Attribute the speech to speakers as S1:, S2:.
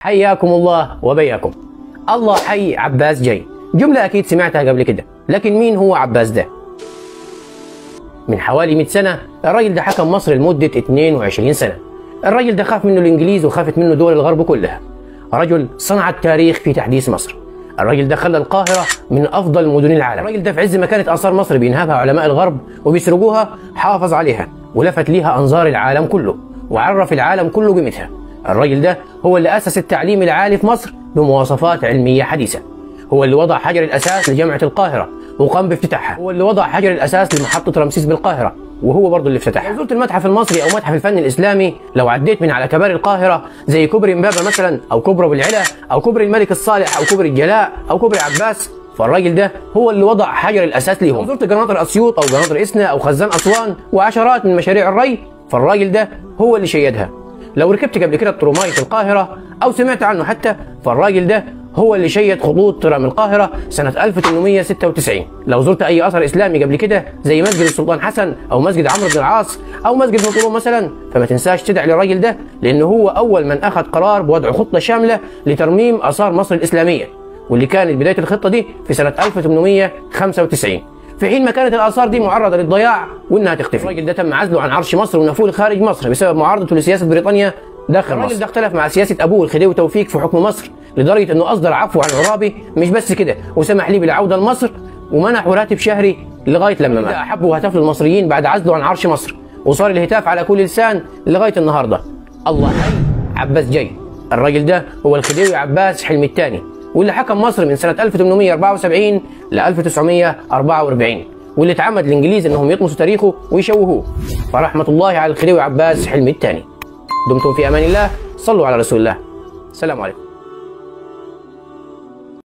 S1: حياكم الله وبياكم. الله حي عباس جاي، جملة أكيد سمعتها قبل كده، لكن مين هو عباس ده؟ من حوالي 100 سنة الراجل ده حكم مصر لمدة 22 سنة. الراجل ده خاف منه الإنجليز وخافت منه دول الغرب كلها. رجل صنع التاريخ في تحديث مصر. الراجل ده خلى القاهرة من أفضل مدن العالم. الراجل ده في عز ما كانت آثار مصر بينهبها علماء الغرب وبيسرقوها حافظ عليها ولفت ليها أنظار العالم كله وعرف العالم كله قيمتها. الراجل ده هو اللي أسس التعليم العالي في مصر بمواصفات علمية حديثة. هو اللي وضع حجر الأساس لجامعة القاهرة وقام بافتتاحها. هو اللي وضع حجر الأساس لمحطة رمسيس بالقاهرة وهو برضه اللي افتتحها. لو زرت المتحف المصري أو متحف الفن الإسلامي، لو عديت من على كباري القاهرة زي كوبري إمبابة مثلا أو كوبري أبو العلا أو كوبري الملك الصالح أو كوبري الجلاء أو كوبري عباس، فالراجل ده هو اللي وضع حجر الأساس ليهم. لو زرت قناطر أسيوط أو قناطر إسنا أو خزان أسوان وعشرات من مشاريع الري، فالراجل ده هو اللي شيدها. لو ركبت قبل كده الترماي في القاهرة أو سمعت عنه حتى، فالراجل ده هو اللي شيد خطوط ترام القاهرة سنة 1896. لو زرت أي أثر إسلامي قبل كده زي مسجد السلطان حسن أو مسجد عمرو بن العاص أو مسجد نطرون مثلا، فما تنساش تدعي للراجل ده، لأنه هو أول من أخذ قرار بوضع خطة شاملة لترميم آثار مصر الإسلامية، واللي كانت بداية الخطة دي في سنة 1895، في حين ما كانت الآثار دي معرضة للضياع وإنها تختفي. الراجل ده تم عزله عن عرش مصر ونفوه خارج مصر بسبب معارضته لسياسة بريطانيا داخل مصر. الراجل ده اختلف مع سياسة أبوه الخديوي توفيق في حكم مصر لدرجة إنه أصدر عفو عن عرابي، مش بس كده وسمح ليه بالعودة لمصر ومنحه راتب شهري لغاية لما مات. أحبوا هتاف المصريين بعد عزله عن عرش مصر، وصار الهتاف على كل لسان لغاية النهاردة. الله حي عباس جاي. الراجل ده هو الخديوي عباس حلمي الثاني، واللي حكم مصر من سنة 1874 ل 1944، واللي اتعمد الإنجليز إنهم يطمسوا تاريخه ويشوهوه. فرحمة الله على الخديوي عباس حلمي الثاني. دمتم في أمان الله، صلوا على رسول الله. السلام عليكم.